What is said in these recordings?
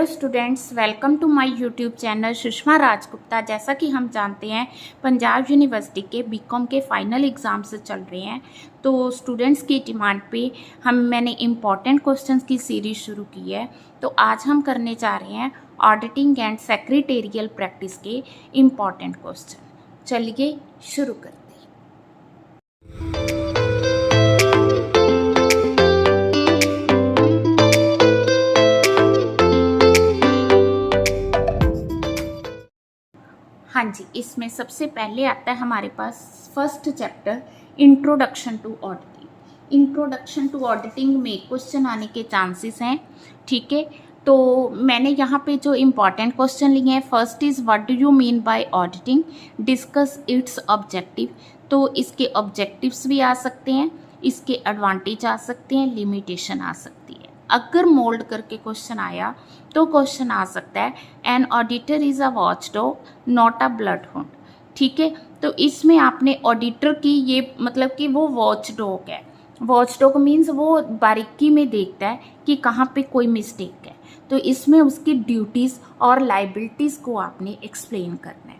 Hello students, welcome to my YouTube channel Sushma Rajgupta. जैसा कि हम जानते हैं पंजाब यूनिवर्सिटी के बीकॉम के फाइनल एग्ज़ाम्स चल रहे हैं, तो स्टूडेंट्स की डिमांड पे मैंने इम्पॉर्टेंट क्वेश्चंस की सीरीज़ शुरू की है। तो आज हम करने जा रहे हैं ऑडिटिंग एंड सेक्रेटेरियल प्रैक्टिस के इम्पॉर्टेंट क्वेश्चन। चलिए शुरू करते हैं। हाँ जी, इसमें सबसे पहले आता है हमारे पास first chapter introduction to auditing. Introduction to auditing में क्वेश्चन आने के चांसेस हैं, ठीक है। तो मैंने यहाँ पे जो इम्पॉर्टेंट क्वेश्चन लिए हैं, first is what do you mean bye auditing, discuss it's objective. तो इसके ऑब्जेक्टिव्स भी आ सकते हैं, इसके एडवांटेज आ सकते हैं, लिमिटेशन आ सकती है। अगर मोल्ड करके क्वेश्चन आया तो क्वेश्चन आ सकता है an auditor is a watch dog not a blood Hund, ठीक है। तो इसमें आपने ऑडिटर की ये मतलब कि वो वॉच डॉग है। वॉच डॉग मीन्स वो बारीकी में देखता है कि कहाँ पे कोई मिस्टेक है, तो इसमें उसकी ड्यूटीज़ और लाइबिलिटीज़ को आपने एक्सप्लेन करना है,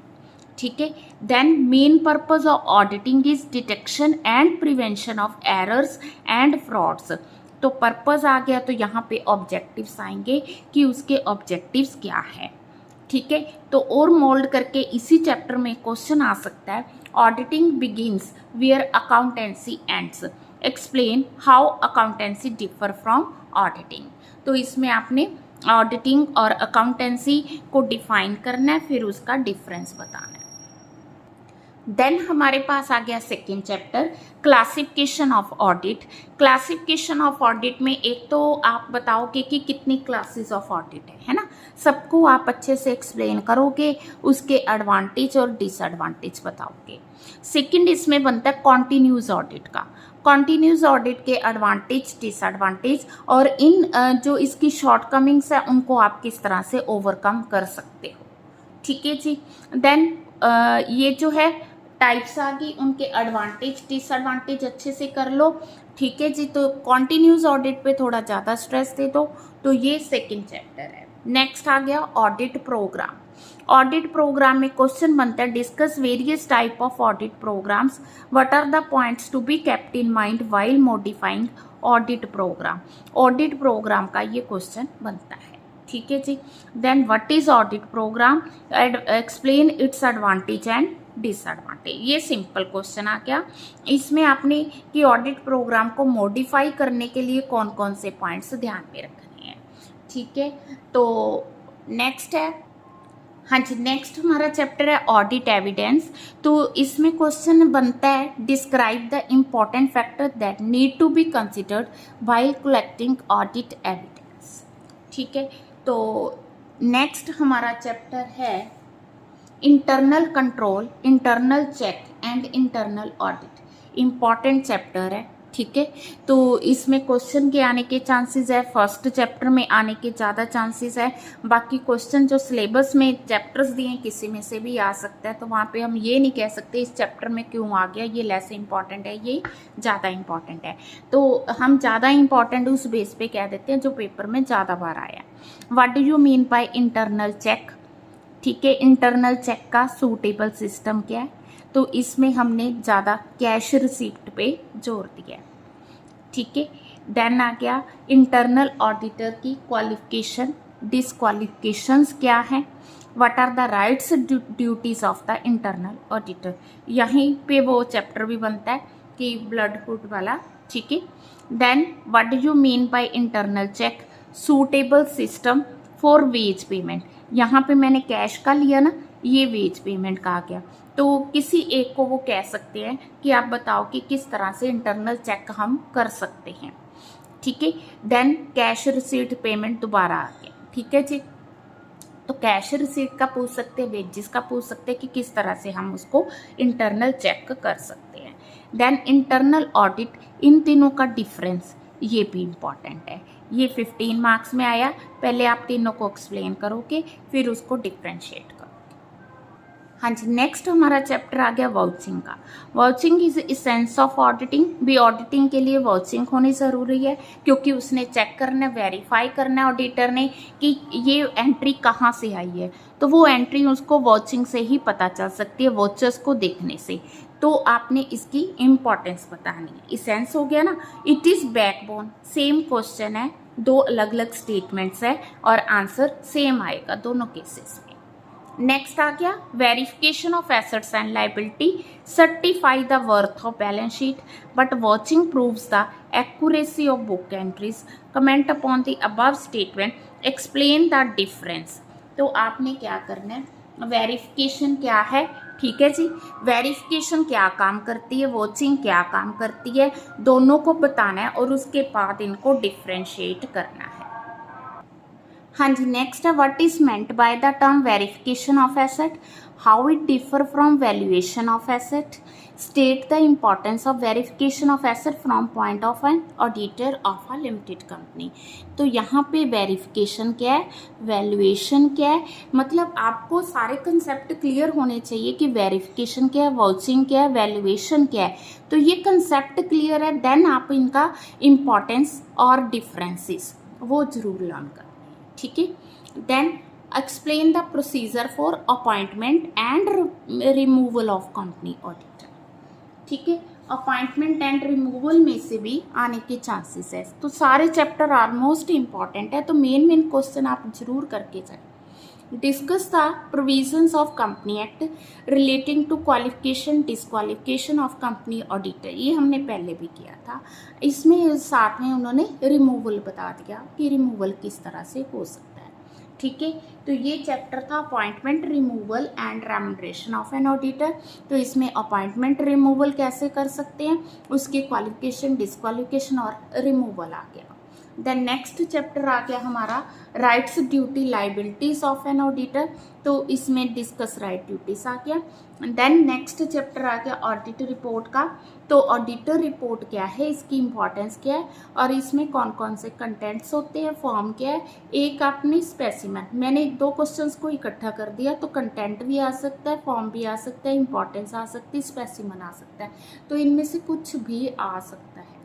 ठीक है। Then main purpose of auditing is detection and prevention of errors and frauds. तो पर्पस आ गया, तो यहाँ पे ऑब्जेक्टिव्स आएंगे कि उसके ऑब्जेक्टिव्स क्या है, ठीक है। तो और मोल्ड करके इसी चैप्टर में क्वेश्चन आ सकता है auditing begins where accountancy ends, explain how accountancy differ from auditing. तो इसमें आपने ऑडिटिंग और अकाउंटेंसी को डिफाइन करना है, फिर उसका डिफरेंस बताना है। देन हमारे पास आ गया second chapter classification of audit. Classification of audit में एक तो आप बताओगे कि कितनी क्लासेस ऑफ ऑडिट है ना, सबको आप अच्छे से एक्सप्लेन करोगे, उसके एडवांटेज और डिसएडवांटेज बताओगे। सेकंड इसमें बनता है कॉन्टिन्यूस ऑडिट का। कॉन्टिन्यूस ऑडिट के एडवांटेज, डिसएडवांटेज और इन जो इसकी शॉर्टकमिंग्स है उनको आप किस तरह से ओवरकम कर सकते हो, ठीक है जी। देन ये जो है टाइप्स आ गई, उनके एडवांटेज डिसएडवांटेज अच्छे से कर लो, ठीक है जी। तो कॉन्टिन्यूस ऑडिट पे थोड़ा ज़्यादा स्ट्रेस दे दो, तो ये सेकंड चैप्टर है। नेक्स्ट आ गया ऑडिट प्रोग्राम। ऑडिट प्रोग्राम में क्वेश्चन बनता है discuss various type of audit programs, what are the points to be kept in mind while modifying audit program. Audit program का ये क्वेश्चन बनता है, ठीक है जी। Then what is audit program, explain its advantage and disadvantage. ये simple question आ गया। इसमें आपने कि ऑडिट प्रोग्राम को मॉडिफाई करने के लिए कौन कौन से पॉइंट्स ध्यान में रखने हैं, ठीक है। तो नेक्स्ट है, हाँ जी, नेक्स्ट हमारा चैप्टर है ऑडिट एविडेंस। तो इसमें क्वेश्चन बनता है describe the important factor that need to be considered while collecting audit evidence, ठीक है। तो नेक्स्ट हमारा चैप्टर है internal control, internal check and internal audit. Important chapter है, ठीक है। तो इसमें क्वेश्चन के आने के चांसेस है, फर्स्ट चैप्टर में आने के ज़्यादा चांसेस है। बाकी क्वेश्चन जो सिलेबस में चैप्टर्स दिए किसी में से भी आ सकता है, तो वहाँ पे हम ये नहीं कह सकते इस चैप्टर में क्यों आ गया, ये लेस इंपॉर्टेंट है, ये ज़्यादा इंपॉर्टेंट है। तो हम ज़्यादा इंपॉर्टेंट उस बेस पे कह देते हैं जो पेपर में ज़्यादा बार आया। What do you mean by internal check, ठीक है। इंटरनल चेक का सूटेबल सिस्टम क्या है, तो इसमें हमने ज़्यादा कैश रिसिप्ट पे जोर दिया है, ठीक है। देन आ गया इंटरनल ऑडिटर की क्वालिफिकेशन, डिसक्वालिफिकेशंस क्या है, what are the rights duties of the internal auditor. यहीं पे वो चैप्टर भी बनता है कि ब्लड हुड वाला, ठीक है। Then what do you mean by internal check, suitable system for wage payment. यहाँ पे मैंने कैश का लिया ना, ये वेज पेमेंट का आ गया। तो किसी एक को वो कह सकते हैं कि आप बताओ कि किस तरह से इंटरनल चेक हम कर सकते हैं, ठीक है। देन कैश रिसीट पेमेंट दोबारा आ गया, ठीक है जी। तो कैश रिसीट का पूछ सकते हैं, वेजेस का पूछ सकते हैं कि किस तरह से हम उसको इंटरनल चेक कर सकते हैं। देन इंटरनल ऑडिट, इन तीनों का डिफरेंस ये भी इम्पॉर्टेंट है। ये 15 मार्क्स में आया, पहले आप तीनों को एक्सप्लेन करोगे फिर उसको डिफ्रेंशिएट करोगे। हाँ जी, नेक्स्ट हमारा चैप्टर आ गया वाउचिंग का। Vouching is essence of auditing. भी ऑडिटिंग के लिए वाउचिंग होनी ज़रूरी है, क्योंकि उसने चेक करना, वेरीफाई करना है ऑडिटर ने कि ये एंट्री कहाँ से आई है। तो वो एंट्री उसको वाउचिंग से ही पता चल सकती है, वाउचर्स को देखने से। तो आपने इसकी इम्पॉर्टेंस बतानी है। इसेंस हो गया ना, it is backbone. Same question है, दो अलग अलग स्टेटमेंट्स है और आंसर सेम आएगा दोनों केसेस में। नेक्स्ट आ गया verification of assets and liability. Certify the worth of balance sheet but watching proves the accuracy of book entries. Comment upon the above statement, explain the difference. तो आपने क्या करना है, वेरिफिकेशन क्या है, ठीक है जी, वेरिफिकेशन क्या काम करती है, वॉचिंग क्या काम करती है, दोनों को बताना है और उसके बाद इनको डिफ्रेंशिएट करना है। हाँ जी, नेक्स्ट है what is meant by the term verification of asset, how it differ from valuation of asset, state the importance of verification of asset from point of an auditor of a limited company. तो यहाँ पे verification क्या है, valuation क्या है, मतलब आपको सारे कंसेप्ट क्लियर होने चाहिए कि वेरिफिकेशन क्या है, वाउचिंग क्या है, वैल्यूएशन क्या है। तो ये कंसेप्ट क्लियर है, देन आप इनका इम्पॉर्टेंस और डिफरेंसेस वो जरूर लर्न करें, ठीक है। Then explain the procedure for appointment and removal of company auditor, ठीक है। अपॉइंटमेंट एंड रिमूवल में से भी आने के चांसेस है। तो सारे चैप्टर ऑलमोस्ट इंपॉर्टेंट है, तो मेन क्वेश्चन आप जरूर करके जाए। Discuss the provisions of company act relating to qualification disqualification of company auditor, ये हमने पहले भी किया था। इसमें साथ में उन्होंने रिमूवल बता दिया कि रिमूवल किस तरह से हो सकता है, ठीक है। तो ये चैप्टर था appointment, removal and remuneration of an auditor. तो इसमें अपॉइंटमेंट रिमूवल कैसे कर सकते हैं, उसकी क्वालिफिकेशन, डिसक्वालिफिकेशन और रिमूवल आ गया। देन नेक्स्ट चैप्टर आ गया हमारा rights, duty, liabilities of an auditor. तो इसमें डिस्कस राइट, ड्यूटीज आ गया। देन नेक्स्ट चैप्टर आ गया ऑडिट रिपोर्ट का। तो ऑडिटर रिपोर्ट क्या है, इसकी इंपॉर्टेंस क्या है और इसमें कौन कौन से कंटेंट्स होते हैं, फॉर्म क्या है, एक अपनी स्पेसिमन। मैंने दो क्वेश्चंस को इकट्ठा कर दिया, तो कंटेंट भी आ सकता है, फॉर्म भी आ सकता है, इंपॉर्टेंस आ सकती है, स्पेसिमन आ सकता है। तो इनमें से कुछ भी आ सकता है,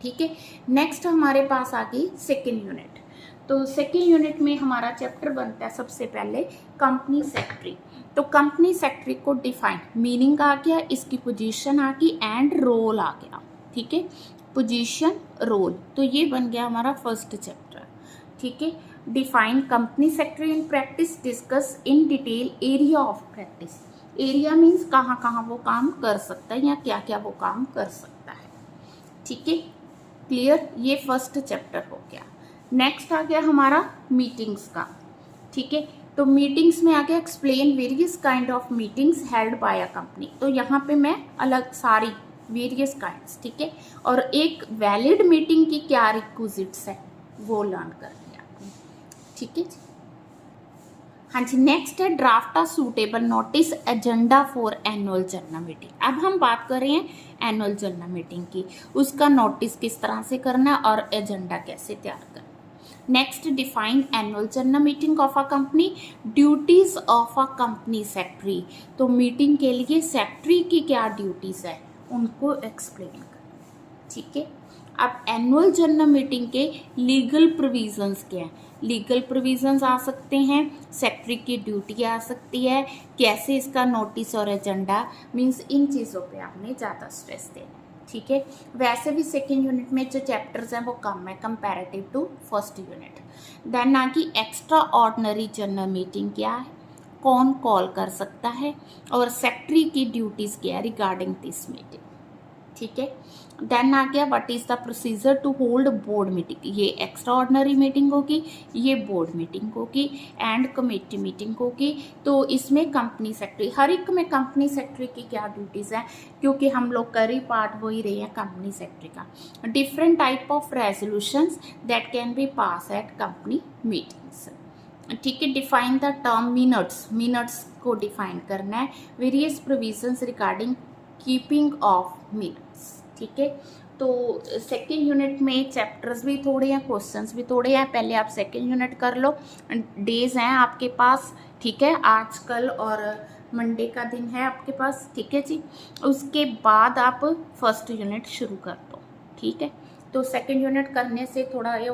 ठीक है। नेक्स्ट हमारे पास आ गई सेकेंड यूनिट। तो सेकेंड यूनिट में हमारा चैप्टर बनता है सबसे पहले कंपनी सेक्रेटरी। तो कंपनी सेक्रेटरी को डिफाइन, मीनिंग आ गया, इसकी पोजीशन आ गई एंड रोल आ गया, ठीक है। पोजीशन, रोल, तो ये बन गया हमारा फर्स्ट चैप्टर, ठीक है। Define company secretary in practice, discuss in detail area of practice. Area means कहाँ कहाँ वो काम कर सकता है या क्या क्या वो काम कर सकता है, ठीक है। क्लियर, ये फर्स्ट चैप्टर हो गया। नेक्स्ट आ गया हमारा मीटिंग्स का, ठीक है। तो मीटिंग्स में आ गया explain various kind of meetings held by a company. तो यहाँ पे मैं अलग सारी वेरियस काइंड्स, ठीक है, और एक वैलिड मीटिंग की क्या रिक्विजिट्स है वो लर्न कर लिया आपने, ठीक है जी। हाँ जी, नेक्स्ट है draft a suitable notice agenda for annual general meeting. अब हम बात कर रहे हैं एनुअल जनरल मीटिंग की, उसका नोटिस किस तरह से करना और एजेंडा कैसे तैयार करना। Next, define annual general meeting of a company, duties of a company secretary. तो मीटिंग के लिए सेक्रेटरी की क्या ड्यूटीज है उनको एक्सप्लेन करना, ठीक है। अब एनुअल जनरल मीटिंग के लीगल प्रोविजंस क्या हैं, लीगल प्रोविजंस आ सकते हैं, सेक्रेटरी की ड्यूटी आ सकती है, कैसे इसका नोटिस और एजेंडा, मींस इन चीज़ों पे आपने ज़्यादा स्ट्रेस देना, ठीक है। वैसे भी सेकेंड यूनिट में जो चैप्टर्स हैं वो कम है comparative to first unit. Then ना कि एक्स्ट्रा ऑर्डिनरी जनरल मीटिंग क्या है, कौन कॉल कर सकता है और सेक्रेटरी की ड्यूटीज़ क्या है रिगार्डिंग दिस मीटिंग, ठीक है। देन आ गया what is the procedure to hold board meeting, ये एक्स्ट्रा ऑर्डिनरी मीटिंग होगी, ये बोर्ड मीटिंग होगी एंड कमेटी मीटिंग होगी। तो इसमें कंपनी सेक्रेटरी, हर एक में कंपनी सेक्रेटरी की क्या ड्यूटीज हैं, क्योंकि हम लोग कर ही पार्ट वो ही रहे हैं कंपनी सेक्रेटरी का। Different type of resolutions that can be pass at company meetings, ठीक है। Define the term minutes, minutes को डिफाइन करना है। Various provisions regarding keeping of minutes, ठीक है। तो सेकेंड यूनिट में चैप्टर्स भी थोड़े हैं, क्वेश्चंस भी थोड़े हैं। पहले आप सेकेंड यूनिट कर लो, डेज हैं आपके पास, ठीक है, आज कल और मंडे का दिन है आपके पास, ठीक है जी। उसके बाद आप फर्स्ट यूनिट शुरू कर दो, ठीक है। तो सेकेंड यूनिट करने से थोड़ा ये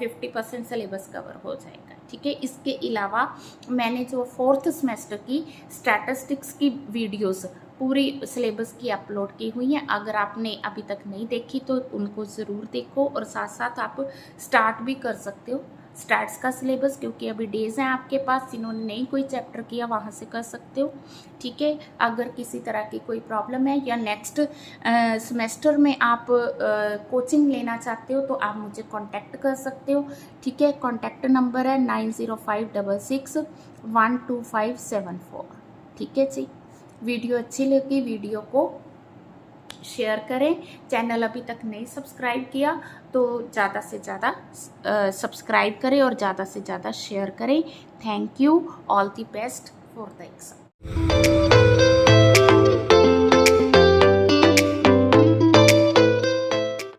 50% सिलेबस कवर हो जाएगा, ठीक है। इसके अलावा मैंने जो फोर्थ सेमेस्टर की स्टैटिस्टिक्स की वीडियोस पूरी सिलेबस की अपलोड की हुई हैं, अगर आपने अभी तक नहीं देखी तो उनको ज़रूर देखो, और साथ साथ आप स्टार्ट भी कर सकते हो स्टैट्स का सिलेबस, क्योंकि अभी डेज हैं आपके पास, जिन्होंने नहीं कोई चैप्टर किया वहाँ से कर सकते हो, ठीक है। अगर किसी तरह की कोई प्रॉब्लम है या नेक्स्ट सेमेस्टर में आप कोचिंग लेना चाहते हो तो आप मुझे कांटेक्ट कर सकते हो, ठीक है। कांटेक्ट नंबर है 9056612574, ठीक है जी। वीडियो अच्छी लगी वीडियो को शेयर करें। चैनल अभी तक नहीं सब्सक्राइब किया तो ज़्यादा से ज़्यादा सब्सक्राइब करें और ज़्यादा से ज़्यादा शेयर करें। Thank you, all the best for the exam.